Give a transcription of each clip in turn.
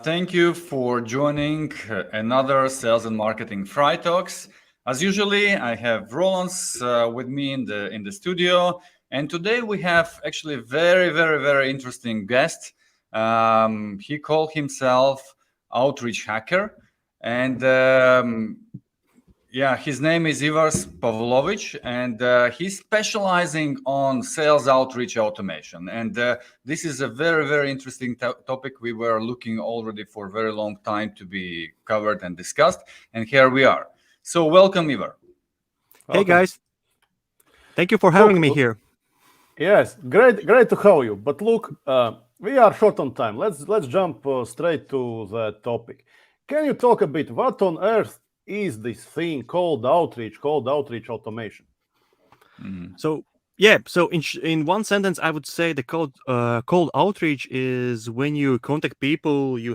Thank you for joining another Sales and Marketing fri.talks. As usually, I have Roland's with me in the studio, and today we have actually a very interesting guest. He called himself Outreach Hacker, and his name is Ivars Pavlovics, and he's specializing on sales outreach automation. And this is a very interesting topic we were looking already for a very long time to be covered and discussed. And here we are. So welcome, Ivar. Hey guys, thank you for having me here. Yes, great to have you. But look, we are short on time. Let's jump straight to the topic. Can you talk a bit? What on earth is this thing called outreach automation? So in one sentence, I would say the cold outreach is when you contact people you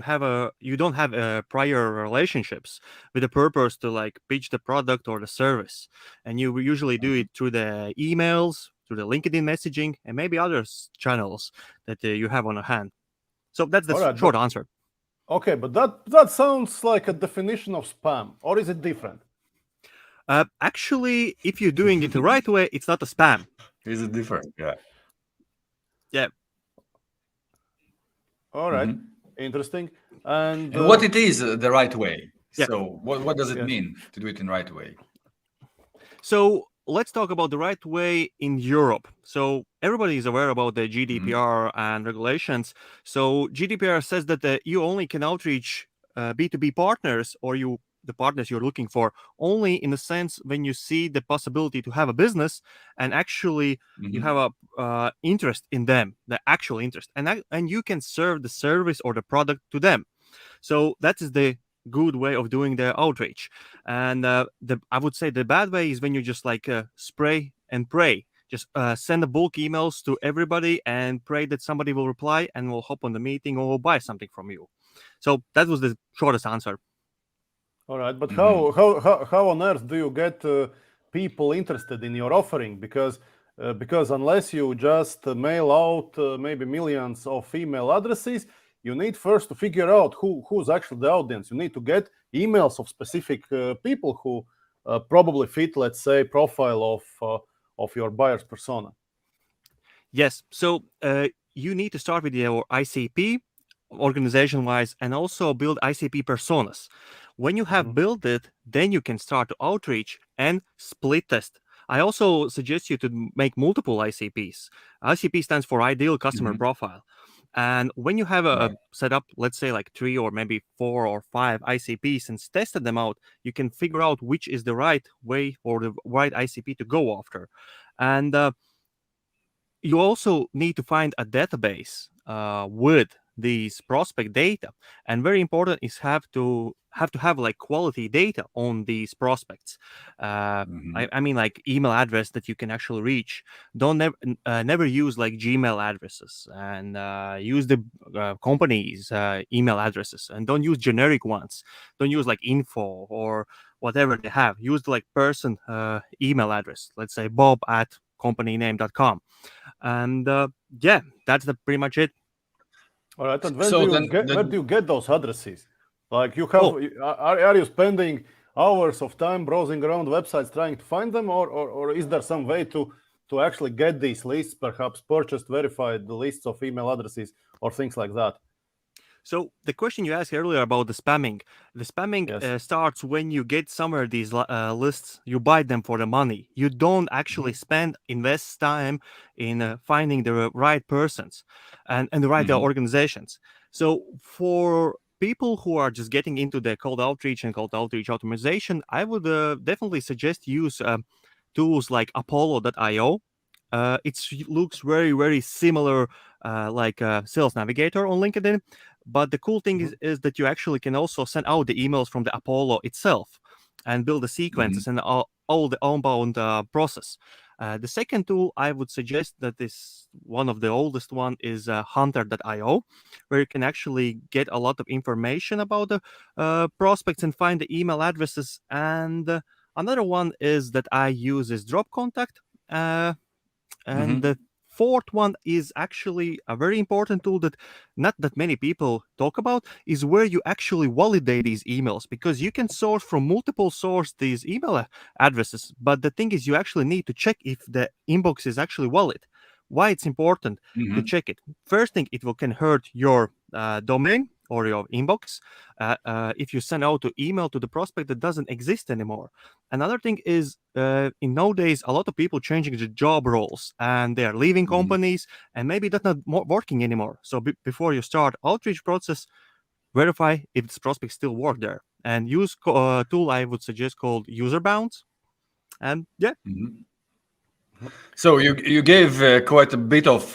don't have prior relationships with the purpose to like pitch the product or the service, and you usually do it through the emails, through the LinkedIn messaging, and maybe other channels that you have on hand. So that's the short answer. Okay, but that sounds like a definition of spam, or is it different? Actually, if you're doing it the right way, it's not a spam. Is it different? Yeah. All right. Interesting. And what it is the right way? Yeah. So what does it mean to do it in the right way? So let's talk about the right way in Europe. So everybody is aware about the GDPR and regulations. So GDPR says that you only can outreach B2B partners or the partners you're looking for only in the sense when you see the possibility to have a business and actually you have a interest in them, the actual interest, and you can serve the service or the product to them. So that is the good way of doing the outreach. And I would say the bad way is when you just like spray and pray, just send the bulk emails to everybody and pray that somebody will reply and will hop on the meeting or will buy something from you. So that was the shortest answer. All right, but how on earth do you get people interested in your offering? Because unless you just mail out maybe millions of email addresses, you need first to figure out who's actually the audience. You need to get emails of specific people who probably fit, let's say, profile of your buyer's persona. Yes, so you need to start with your ICP organization-wise and also build ICP personas. When you have built it, then you can start to outreach and split test. I also suggest you to make multiple ICPs. ICP stands for Ideal Customer Profile. And when you have a set up, let's say like 3 or maybe 4 or 5 ICPs and tested them out, you can figure out which is the right way or the right ICP to go after. And you also need to find a database with these prospect data, and very important is have to have like quality data on these prospects. I mean like email address that you can actually reach. Don't never use like Gmail addresses, and use the company's email addresses, and don't use generic ones. Don't use like info or whatever they have. Use like person email address, let's say bob@companyname.com, and that's pretty much it. All right, and where do you get those addresses? Like you have, are you spending hours of time browsing around websites trying to find them, or is there some way to actually get these lists, perhaps purchased, verified lists of email addresses or things like that? So the question you asked earlier about the spamming starts when you get somewhere these lists, you buy them for the money. You don't actually invest time in finding the right persons and the right organizations. So for people who are just getting into the cold outreach and cold outreach optimization, I would definitely suggest use tools like apollo.io. It looks very similar like Sales Navigator on LinkedIn. But the cool thing is that you actually can also send out the emails from the Apollo itself and build the sequences and all the outbound process. The second tool I would suggest that is one of the oldest one is hunter.io, where you can actually get a lot of information about the prospects and find the email addresses. And another one is that I use is Drop Contact. And the fourth one is actually a very important tool that not that many people talk about, is where you actually validate these emails, because you can source from multiple sources these email addresses, but the thing is you actually need to check if the inbox is actually valid. Why it's important to check it? First thing, it can hurt your domain or your inbox if you send out an email to the prospect that doesn't exist anymore. Another thing is in nowadays a lot of people changing the job roles and they are leaving companies and maybe that's not working anymore. So before you start outreach process, verify if this prospect still work there, and use a tool I would suggest called user bounds. And yeah. So you gave quite a bit of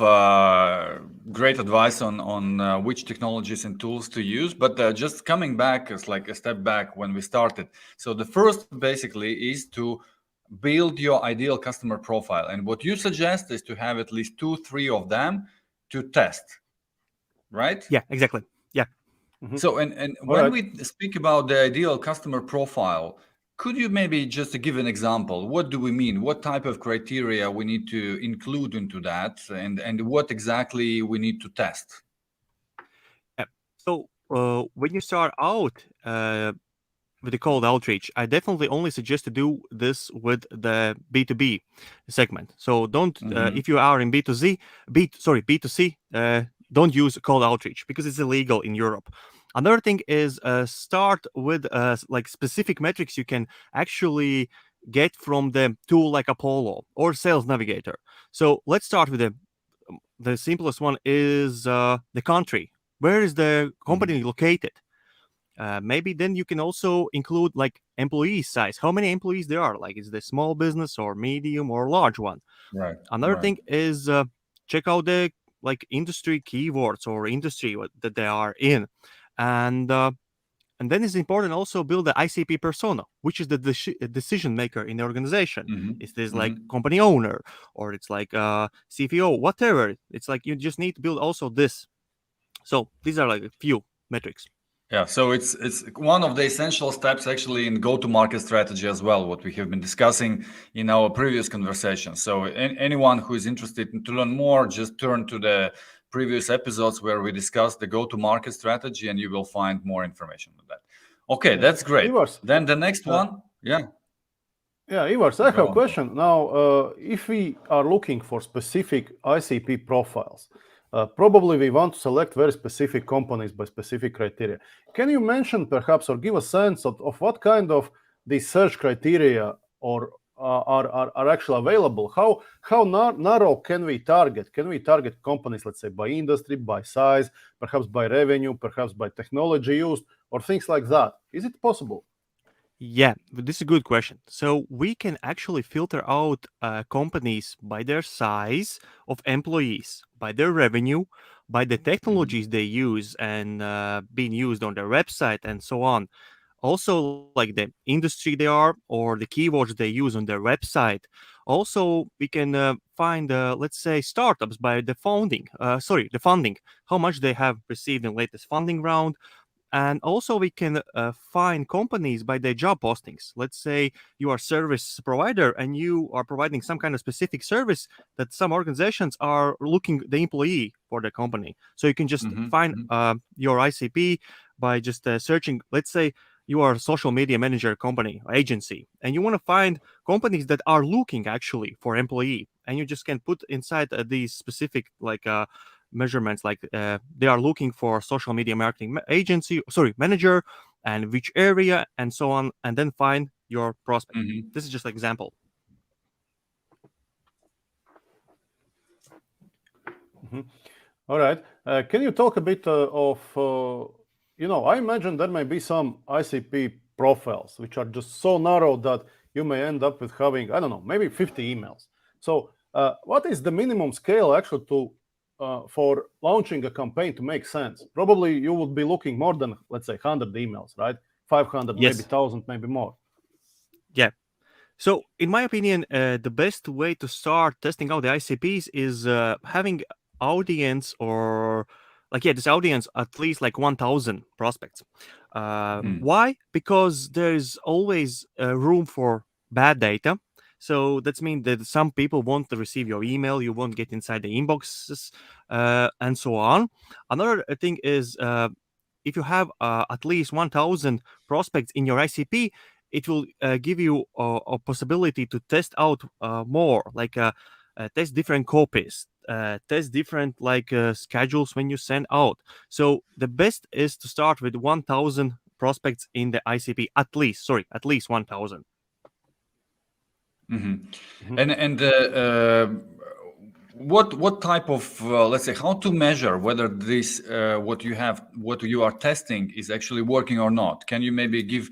great advice on which technologies and tools to use, but just coming back as like a step back when we started. So the first basically is to build your ideal customer profile, and what you suggest is to have at least 2-3 of them to test, right? Yeah, exactly. Yeah. So and when we speak about the ideal customer profile, could you maybe just give an example? What do we mean? What type of criteria we need to include into that, and what exactly we need to test? So when you start out with the cold outreach, I definitely only suggest to do this with the B2B segment. So don't if you are in B2C, don't use cold outreach because it's illegal in Europe. Another thing is start with like specific metrics you can actually get from the tool like Apollo or Sales Navigator. So let's start with the simplest one is the country. Where is the company located? Maybe then you can also include like employee size. How many employees there are? Like is it a small business or medium or large one? Right. Another thing is check out the like industry keywords or industry that they are in, and then it's important also build the ICP persona, which is the decision maker in the organization. Is this like company owner or it's like CFO, whatever? It's like you just need to build also this. So these are like a few metrics. Yeah, so it's one of the essential steps actually in go-to-market strategy as well, what we have been discussing in our previous conversation. So anyone who is interested to learn more, just turn to the previous episodes where we discussed the go-to-market strategy and you will find more information on that. Okay, that's great. Ivars, then the next one, Yeah, Ivars, I have a question. Now, if we are looking for specific ICP profiles, probably we want to select very specific companies by specific criteria. Can you mention perhaps or give a sense of what kind of these search criteria or are actually available? How narrow can we target? Can we target companies, let's say, by industry, by size, perhaps by revenue, perhaps by technology used, or things like that? Is it possible? Yeah, this is a good question. So we can actually filter out companies by their size of employees, by their revenue, by the technologies they use and being used on their website and so on. Also, like the industry they are or the keywords they use on their website. Also, we can find, let's say, startups by the funding. The funding, how much they have received in latest funding round. And also we can find companies by their job postings. Let's say you are a service provider and you are providing some kind of specific service that some organizations are looking the employee for the company. So you can just find your ICP by just searching. Let's say you are a social media manager company or agency and you want to find companies that are looking actually for employee, and you just can put inside these specific like measurements like they are looking for social media marketing manager and which area and so on, and then find your prospect. This is just an example. All right. Can you talk a bit of I imagine there may be some ICP profiles which are just so narrow that you may end up with having, I don't know, maybe 50 emails. So what is the minimum scale actually for launching a campaign to make sense? Probably you would be looking more than, let's say, 100 emails, right? 500, yes. Maybe 1,000, maybe more. Yeah. So in my opinion, the best way to start testing out the ICPs is having audience or this audience at least like 1,000 prospects. Why? Because there is always room for bad data. So that means that some people want to receive your email, you won't get inside the inboxes, and so on. Another thing is if you have at least 1,000 prospects in your ICP, it will give you a possibility to test out more, like test different copies, test different schedules when you send out. So the best is to start with 1,000 prospects in the ICP, at least 1,000. And what type of let's say, how to measure whether this what you are testing is actually working or not? Can you maybe give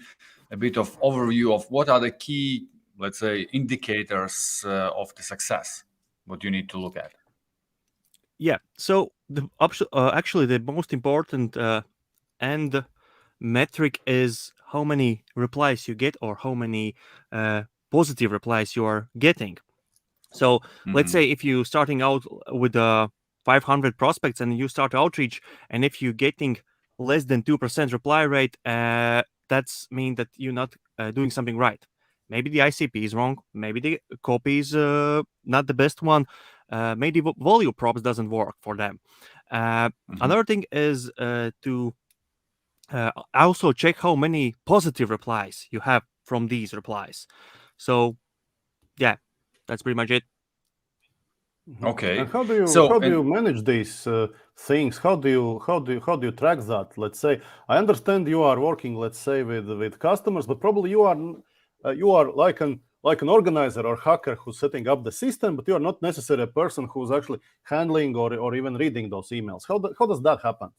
a bit of overview of what are the key, let's say, indicators of the success, what you need to look at? Yeah, so actually the most important end metric is how many replies you get, or how many positive replies you are getting. So let's say if you're starting out with 500 prospects and you start outreach, and if you're getting less than 2% reply rate, that's mean that you're not doing something right. Maybe the ICP is wrong. Maybe the copy is not the best one. Maybe volume props doesn't work for them. Another thing is to also check how many positive replies you have from these replies. So yeah, that's pretty much it. Okay. And how do you manage these things? How do you track that? Let's say I understand you are working, let's say, with customers, but probably you are like an organizer or hacker who's setting up the system, but you are not necessarily a person who's actually handling or even reading those emails. How does that happen?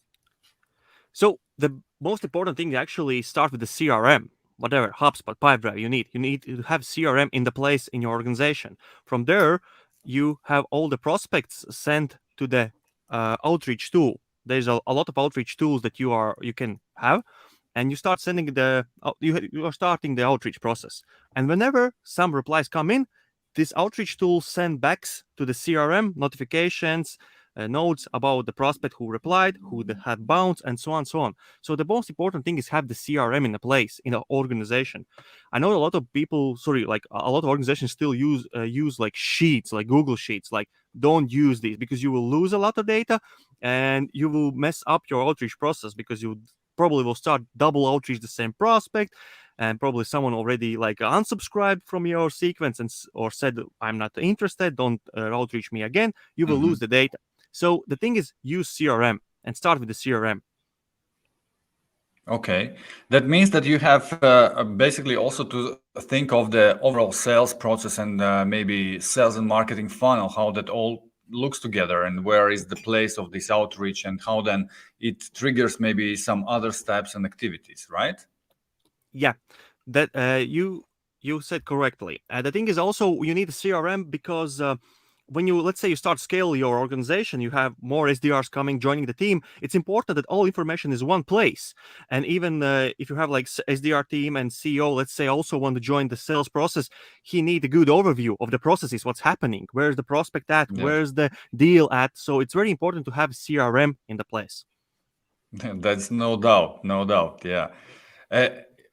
So the most important thing actually start with the CRM, whatever HubSpot, Pipedrive you need. You need to have CRM in the place in your organization. From there, you have all the prospects sent to the outreach tool. There's a lot of outreach tools that you can have, and you start sending you are starting the outreach process. And whenever some replies come in, this outreach tool send backs to the CRM notifications, notes about the prospect who replied, who had bounce, and so on, so on. So the most important thing is have the CRM in a place in an organization. I know a lot of people, like a lot of organizations still use like sheets, like Google Sheets. Like, don't use these because you will lose a lot of data and you will mess up your outreach process, because you probably will start double outreach the same prospect, and probably someone already like unsubscribed from your sequence or said, I'm not interested, don't outreach me again. You will lose the data. So the thing is, use CRM and start with the CRM. Okay, that means that you have basically also to think of the overall sales process and maybe sales and marketing funnel, how that all looks together, and where is the place of this outreach, and how then it triggers maybe some other steps and activities, right? Yeah, that you said correctly. The thing is also you need a CRM because when let's say you start scale your organization, you have more SDRs joining the team. It's important that all information is one place. And even if you have like SDR team and CEO, let's say, also want to join the sales process, he need a good overview of the processes, what's happening, where's the prospect at, where's the deal at. So it's very important to have CRM in the place. That's no doubt. Yeah.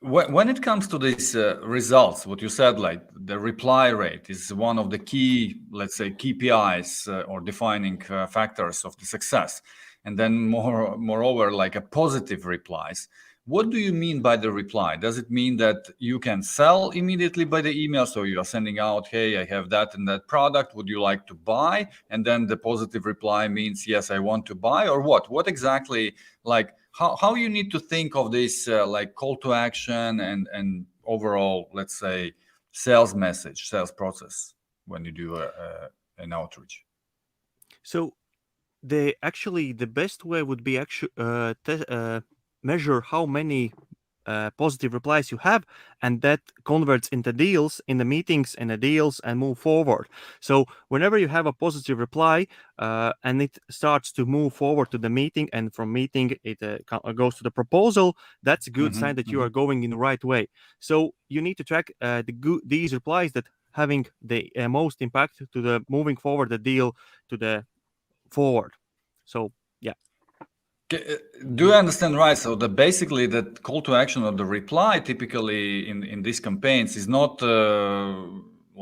When it comes to these results, what you said, like the reply rate is one of the key, let's say, KPIs or defining factors of the success. And then moreover, like a positive replies. What do you mean by the reply? Does it mean that you can sell immediately by the email? So you are sending out, hey, I have that and that product. Would you like to buy? And then the positive reply means, yes, I want to buy, or what? What exactly, like, how you need to think of this like call to action and overall, let's say, sales message, sales process when you do an outreach? So the best way would be measure how many positive replies you have, and that converts into deals in the meetings and the deals and move forward. So whenever you have a positive reply and it starts to move forward to the meeting, and from meeting it goes to the proposal, that's a good sign that you are going in the right way. So you need to track these replies that having the most impact to the moving forward the deal to the forward. So yeah. Do you understand right? So basically that call to action or the reply typically in these campaigns is not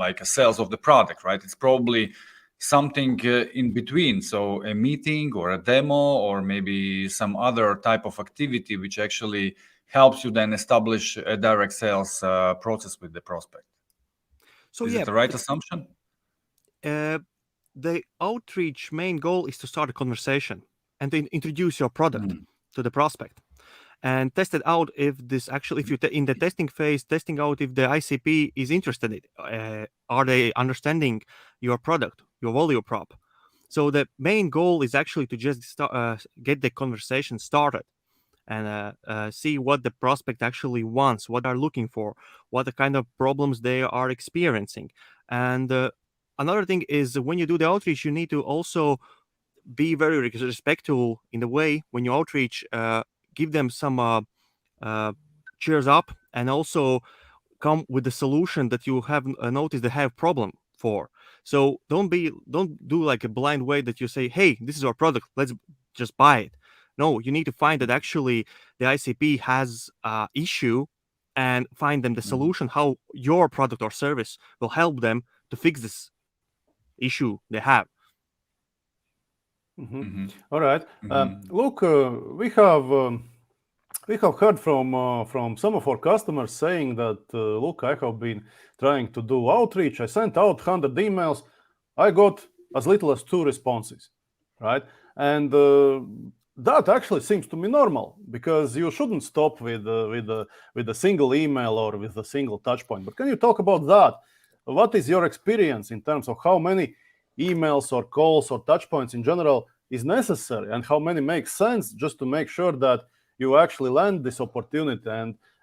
like a sales of the product, right? It's probably something in between. So a meeting or a demo or maybe some other type of activity which actually helps you then establish a direct sales process with the prospect. So Is yeah, it the right assumption? The outreach main goal is to start a conversation and to introduce your product to the prospect and test it out if this actually, if you in the testing phase, testing out if the ICP is interested in it. Are they understanding your product, your value prop? So the main goal is actually to just get the conversation started and see what the prospect actually wants, what they're looking for, what the kind of problems they are experiencing. And another thing is when you do the outreach, you need to also be very respectful in the way when you outreach, give them some cheers up, and also come with the solution that you have noticed they have problem for. So don't do like a blind way that you say, hey, this is our product, let's just buy it. No, you need to find that actually the ICP has issue and find them the solution, how your product or service will help them to fix this issue they have. All right. Look, we have heard from some of our customers saying that, look, I have been trying to do outreach. I sent out 100 emails. I got as little as 2 responses, right? And that actually seems to me normal, because you shouldn't stop with a single email or with a single touch point. But can you talk about that? What is your experience in terms of how many emails or calls or touch points in general is necessary, and how many make sense, just to make sure that you actually land this opportunity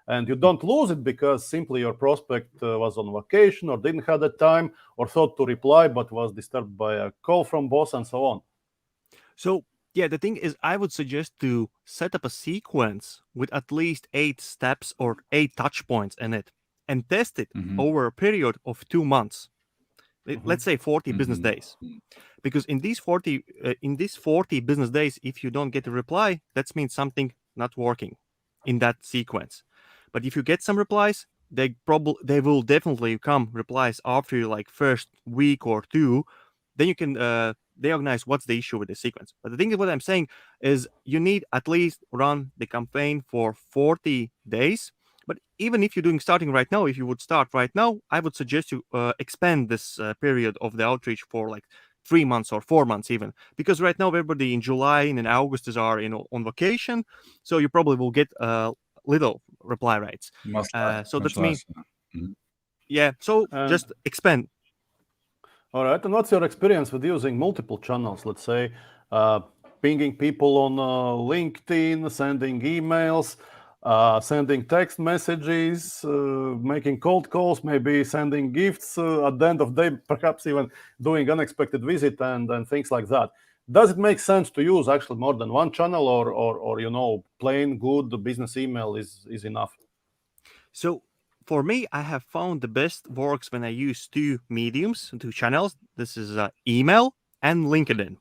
and you don't lose it because simply your prospect was on vacation or didn't have the time or thought to reply but was disturbed by a call from boss and so on? So yeah, the thing is, I would suggest to set up a sequence with at least 8 steps or 8 touch points in it and test it over a period of 2 months. Let's say 40 business days. Because in these 40 business days, if you don't get a reply, that means something not working in that sequence. But if you get some replies, they will definitely come replies after like first week or 2. Then you can diagnose what's the issue with the sequence. But the thing is, what I'm saying is you need at least run the campaign for 40 days. But even if you're starting right now, if you would start right now, I would suggest you expand this period of the outreach for like 3 months or 4 months even, because right now everybody in July and in August are on vacation, so you probably will get little reply rates. So that's me. Yeah. So just expand. All right. And what's your experience with using multiple channels? Let's say pinging people on LinkedIn, sending emails, sending text messages, making cold calls, maybe sending gifts at the end of the day, perhaps even doing unexpected visit and things like that. Does it make sense to use actually more than one channel, or plain good business email is enough? So for me, I have found the best works when I use 2 mediums, 2 channels. This is email and LinkedIn.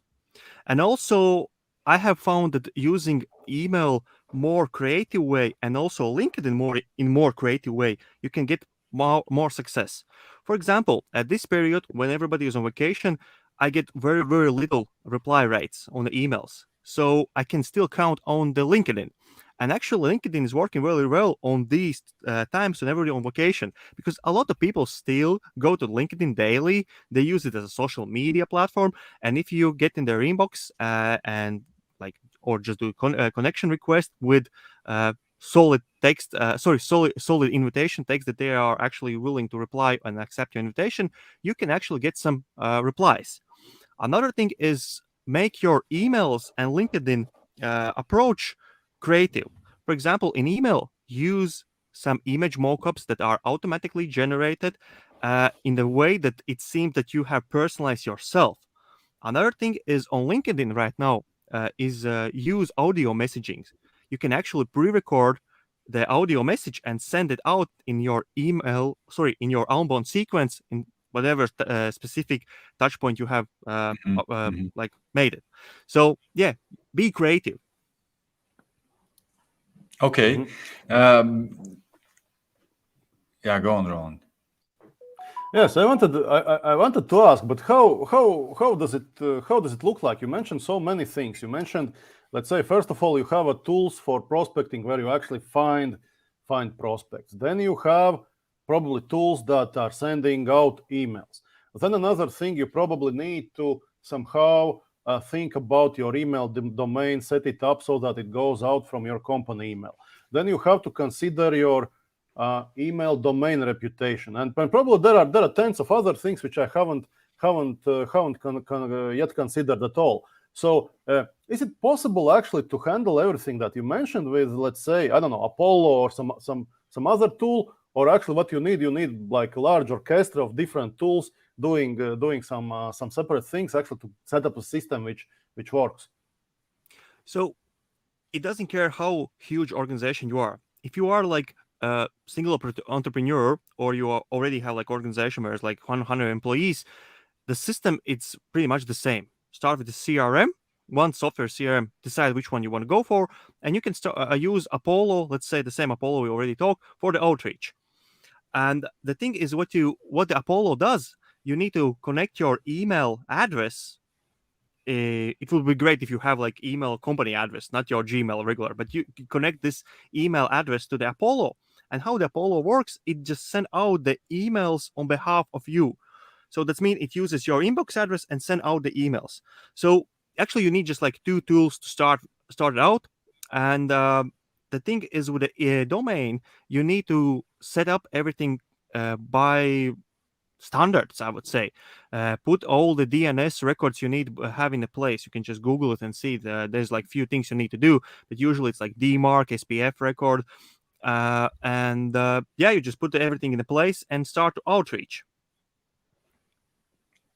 And also, I have found that using email more creative way and also LinkedIn more creative way, you can get more success. For example, at this period, when everybody is on vacation, I get very, very little reply rates on the emails. So I can still count on the LinkedIn. And actually, LinkedIn is working really well on these times when everybody on vacation, because a lot of people still go to LinkedIn daily. They use it as a social media platform. And if you get in their inbox or just do a connection request with solid text, solid invitation text that they are actually willing to reply and accept your invitation, you can actually get some replies. Another thing is make your emails and LinkedIn approach creative. For example, in email, use some image mockups that are automatically generated in the way that it seems that you have personalized yourself. Another thing is on LinkedIn right now is use audio messaging. You can actually pre-record the audio message and send it out in your in your outbound sequence in whatever specific touch point you have like made it. So yeah, be creative. Okay. Yeah, go on, Roland. Yes, I wanted to ask, but how does it look like? You mentioned so many things. You mentioned, let's say, first of all, you have a tools for prospecting where you actually find prospects. Then you have probably tools that are sending out emails. Then another thing, you probably need to somehow think about your email domain, set it up so that it goes out from your company email. Then you have to consider your email domain reputation, and probably there are tens of other things which I haven't yet considered at all. So is it possible actually to handle everything that you mentioned with, let's say, I don't know, Apollo or some other tool, or actually what you need like a large orchestra of different tools doing some separate things actually to set up a system which works? So it doesn't care how huge organization you are. If you are like a single entrepreneur, or you already have like organization where it's like 100 employees, the system, it's pretty much the same. Start with the CRM, one software CRM, decide which one you want to go for, and you can start use Apollo, let's say the same Apollo we already talked, for the outreach. And the thing is, what the Apollo does, you need to connect your email address. It would be great if you have like email company address, not your Gmail regular, but you connect this email address to the Apollo. And how the Apollo works, it just send out the emails on behalf of you. So that means it uses your inbox address and send out the emails. So actually, you need just like two tools to start it out. And the thing is, with the domain, you need to set up everything by standards, I would say. Put all the DNS records you need have in a place. You can just Google it and see there's like few things you need to do, but usually it's like DMARC, SPF record, and you just put everything in a place and start to outreach.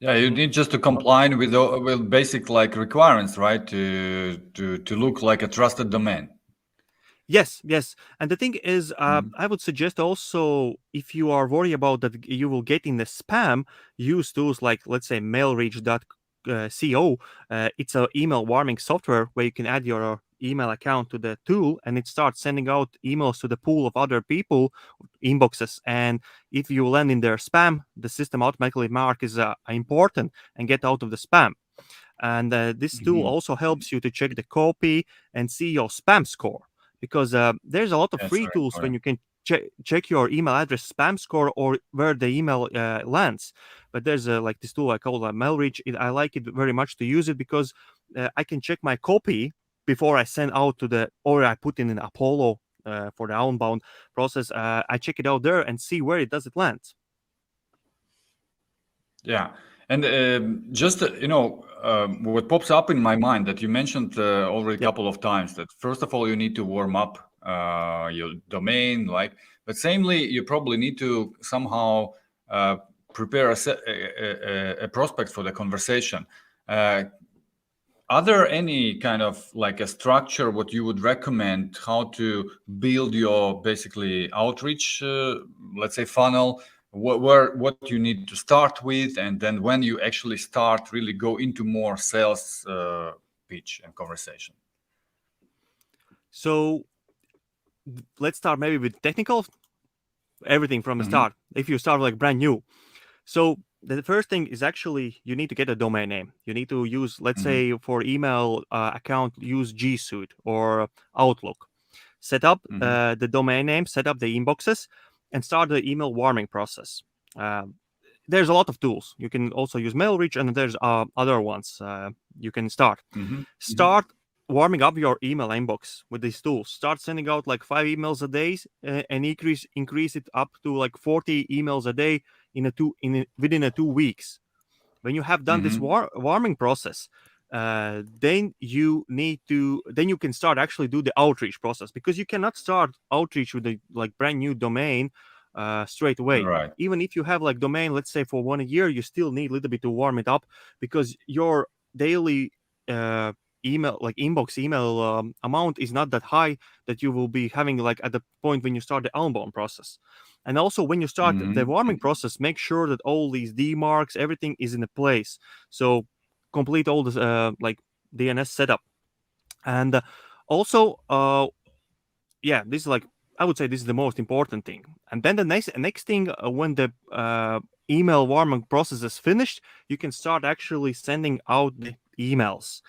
Yeah, you need just to comply with basic like requirements, right? To look like a trusted domain. Yes. And the thing is, I would suggest also, if you are worried about that you will get in the spam, use tools like, let's say, mailreach.co. It's an email warming software where you can add your email account to the tool, and it starts sending out emails to the pool of other people inboxes. And if you land in their spam, the system automatically mark is important and get out of the spam. And this tool also helps you to check the copy and see your spam score, because there's a lot of free tools when you can check your email address spam score or where the email lands. But there's like this tool I call MailReach. I like it very much to use it because I can check my copy before I send out or I put in an Apollo for the outbound process. I check it out there and see where it land. Yeah. And just, what pops up in my mind that you mentioned already a couple of times, that first of all, you need to warm up your domain, like, but samely, you probably need to somehow prepare a prospect for the conversation. Are there any kind of like a structure what you would recommend how to build your basically outreach, let's say funnel? What you need to start with, and then when you actually start really go into more sales pitch and conversation? So let's start maybe with technical, everything from the start. If you start like brand new, so the first thing is actually you need to get a domain name. You need to use, let's say, for email account, use G Suite or Outlook. Set up the domain name, set up the inboxes, and start the email warming process. There's a lot of tools. You can also use MailReach, and there's other ones you can start. Start warming up your email inbox with these tools. Start sending out like 5 emails a day, and increase it up to like 40 emails a day within 2 weeks. When you have done this warming process, then you can start actually do the outreach process, because you cannot start outreach with a like brand new domain straight away. Right. Even if you have like domain, let's say for 1 year, you still need a little bit to warm it up, because your daily email, like inbox email amount is not that high that you will be having like at the point when you start the outbound process. And also when you start the warming process, make sure that all these DMARCs, everything is in a place. So complete all this like DNS setup. And also, this is like, I would say this is the most important thing. And then the next thing, when the email warming process is finished, you can start actually sending out the emails.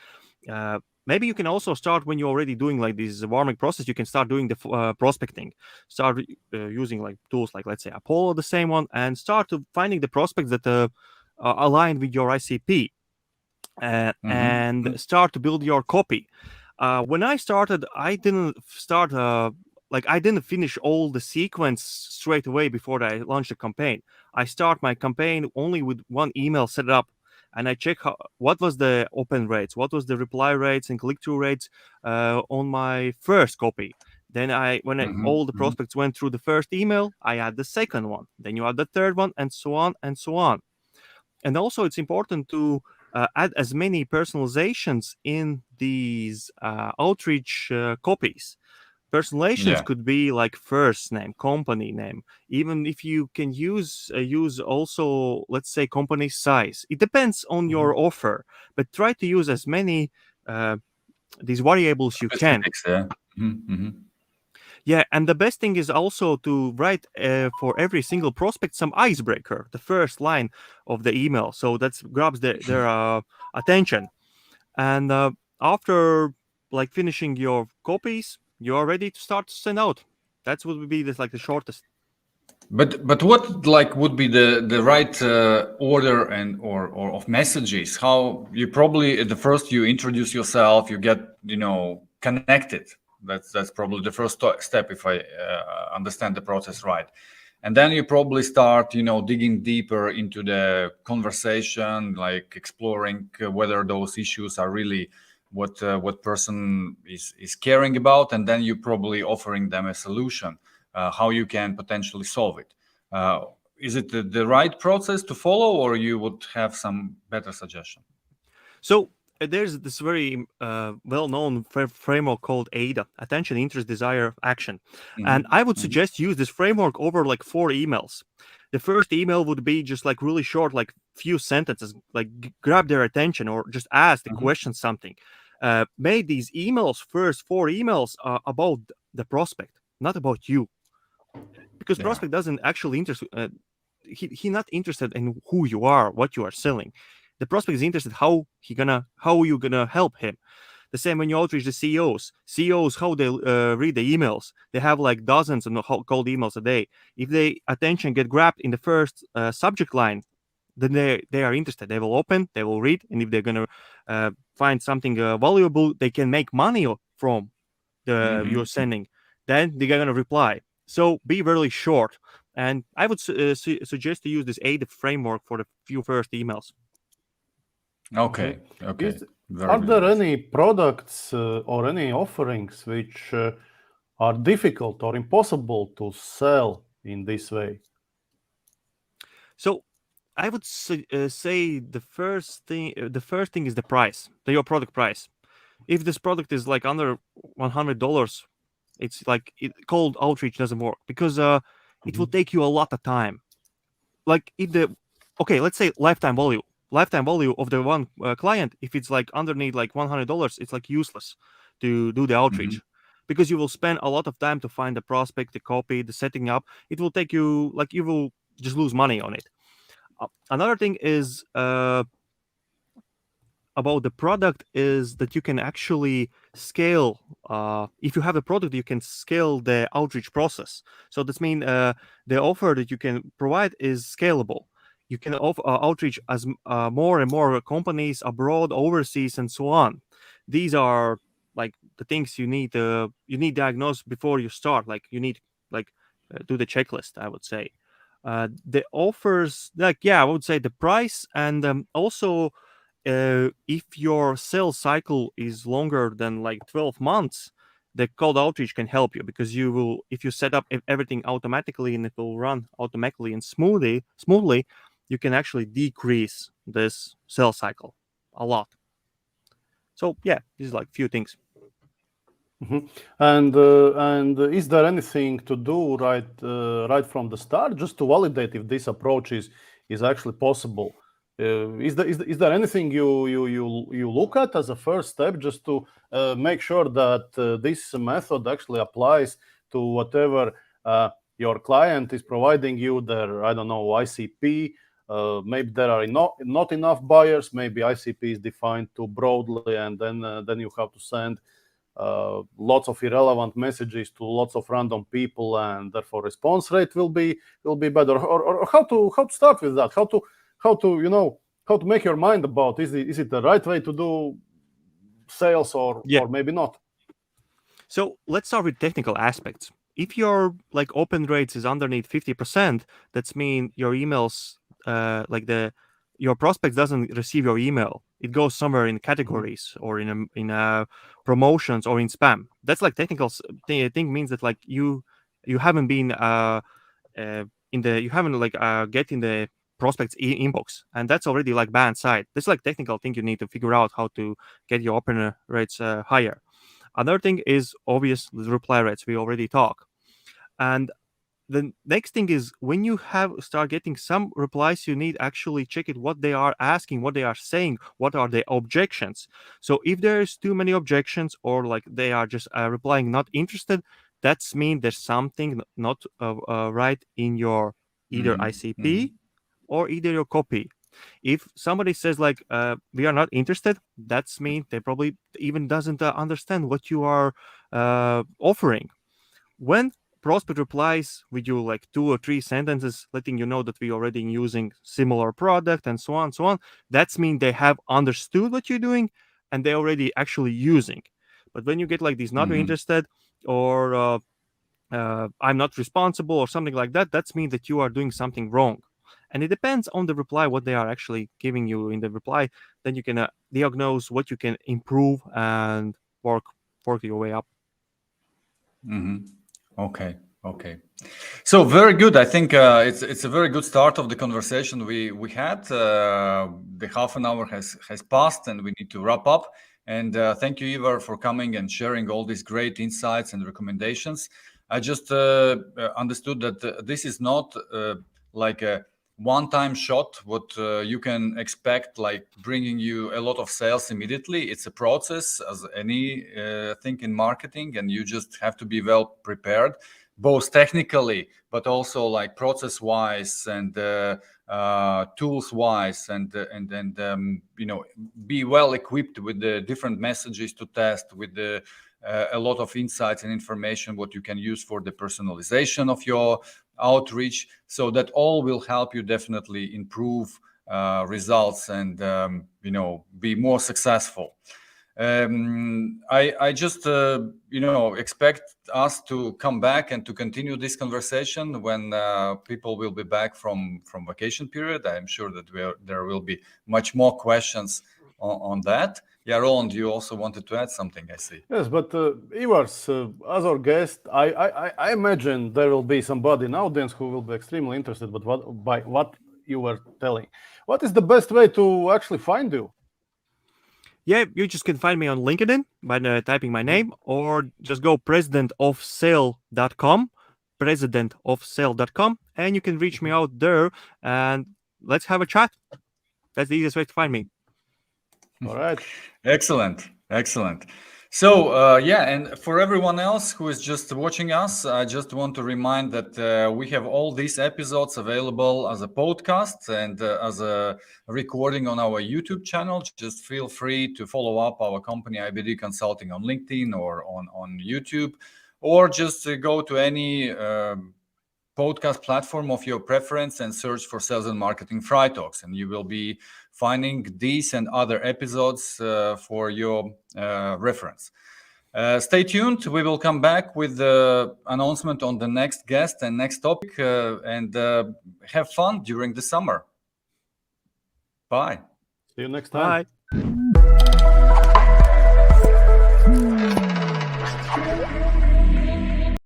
Maybe you can also start when you're already doing like this warming process. You can start doing the prospecting. Start using like tools like, let's say, Apollo, the same one, and start to finding the prospects that are aligned with your ICP, and start to build your copy. When I started, I didn't start I didn't finish all the sequence straight away before I launched the campaign. I start my campaign only with one email set up, and I check what was the open rates, what was the reply rates and click-through rates on my first copy. Then all the prospects went through the first email, I add the second one. Then you add the third one, and so on and so on. And also, it's important to add as many personalizations in these outreach copies. Personalizations could be like first name, company name. Even if you can use also, let's say, company size. It depends on your offer, but try to use as many these variables you can. Yeah, and the best thing is also to write for every single prospect some icebreaker, the first line of the email, so that grabs their attention. And after like finishing your copies, you are ready to start to send out. That's what would be the shortest. But what would be the right order and or of messages? How you probably at the first you introduce yourself, you get connected. That's probably the first step if I understand the process right. And then you probably start digging deeper into the conversation, like exploring whether those issues are really what person is caring about, and then you probably offering them a solution. How you can potentially solve it. Is it the right process to follow, or you would have some better suggestion? So there's this very well-known framework called AIDA, Attention, Interest, Desire, Action. And I would suggest use this framework over like 4 emails. The first email would be just like really short, like few sentences, like grab their attention or just ask the question something. Make these first 4 emails about the prospect, not about you. Because prospect doesn't actually interest. He not interested in who you are, what you are selling. The prospect is interested how you gonna help him. The same when you outreach the CEOs. CEOs, how they read the emails. They have like dozens of cold emails a day. If their attention get grabbed in the first subject line, then they are interested. They will open, they will read, and if they're gonna find something valuable, they can make money from you're sending. Then they're gonna reply. So be very short, and I would suggest to use this AIDA framework for the few first emails. Okay. Are there any products or any offerings which are difficult or impossible to sell in this way? So I would say the first thing is the price, your product price. If this product is like under $100, it's like cold outreach doesn't work because it will take you a lot of time. Like if let's say lifetime value of the one client, if it's like underneath like $100, it's like useless to do the outreach because you will spend a lot of time to find the prospect, the copy, the setting up. It will take you you will just lose money on it. Another thing is about the product is that you can actually scale. If you have a product, you can scale the outreach process. So that means the offer that you can provide is scalable. You can offer outreach as more and more companies abroad, overseas, and so on. These are like the things you need diagnose before you start. Like you need do the checklist, I would say. The offers, I would say the price, and also if your sales cycle is longer than like 12 months, the cold outreach can help you because if you set up everything automatically and it will run automatically and smoothly, you can actually decrease this sales cycle a lot. So yeah, this is like few things. And is there anything to do right from the start just to validate if this approach is actually possible? Is there anything you look at as a first step just to make sure that this method actually applies to whatever your client is providing you, their ICP, maybe there are not enough buyers. Maybe ICP is defined too broadly, and then you have to send lots of irrelevant messages to lots of random people, and therefore response rate will be better. Or how to start with that? How to make your mind about is it the right way to do sales or maybe not? So let's start with technical aspects. If your open rates is underneath 50%, that's mean your emails your prospects doesn't receive your email. It goes somewhere in categories or in promotions or in spam. That's technical thing means that you haven't been you haven't get in the prospects inbox, and that's already banned site. That's technical thing you need to figure out how to get your open rates higher. Another thing is obvious the reply rates we already talk. And the next thing is when you start getting some replies, you need actually check it what they are asking, what they are saying, what are the objections. So if there's too many objections or they are just replying not interested, that's mean there's something not right in your either ICP or either your copy. If somebody says we are not interested, that's mean they probably even doesn't understand what you are offering. When prospect replies with you 2 or 3 sentences letting you know that we already using similar product and so on, that's mean they have understood what you're doing and they're already actually using. But when you get these not interested or I'm not responsible or something like that, that's mean that you are doing something wrong. And it depends on the reply, what they are actually giving you in the reply. Then you can diagnose what you can improve and work your way up. Okay. So very good. I think it's a very good start of the conversation we had. The half an hour has passed and we need to wrap up. And thank you, Ivar, for coming and sharing all these great insights and recommendations. I just understood that this is not like a one-time shot, what you can expect, bringing you a lot of sales immediately. It's a process as any thing in marketing, and you just have to be well prepared, both technically, but also process-wise and tools-wise, and be well equipped with the different messages to test, with the a lot of insights and information what you can use for the personalization of your outreach. So that all will help you definitely improve results and be more successful. I just expect us to come back and to continue this conversation when people will be back from vacation period. I'm sure that there will be much more questions on that. Yeah, Roland, you also wanted to add something, I see. Yes, but Ivars, as our guest, I imagine there will be somebody in the audience who will be extremely interested by what you were telling. What is the best way to actually find you? Yeah, you just can find me on LinkedIn by typing my name, or just go presidentofsale.com, presidentofsale.com, and you can reach me out there and let's have a chat. That's the easiest way to find me. All right. Excellent. So, and for everyone else who is just watching us, I just want to remind that we have all these episodes available as a podcast and as a recording on our YouTube channel. Just feel free to follow up our company, ibd-consulting, on LinkedIn or on YouTube, or just go to any podcast platform of your preference and search for Sales and Marketing Fri.talks, and you will be finding these and other episodes for your reference. Stay tuned. We will come back with the announcement on the next guest and next topic, and have fun during the summer. Bye. See you next time. Bye.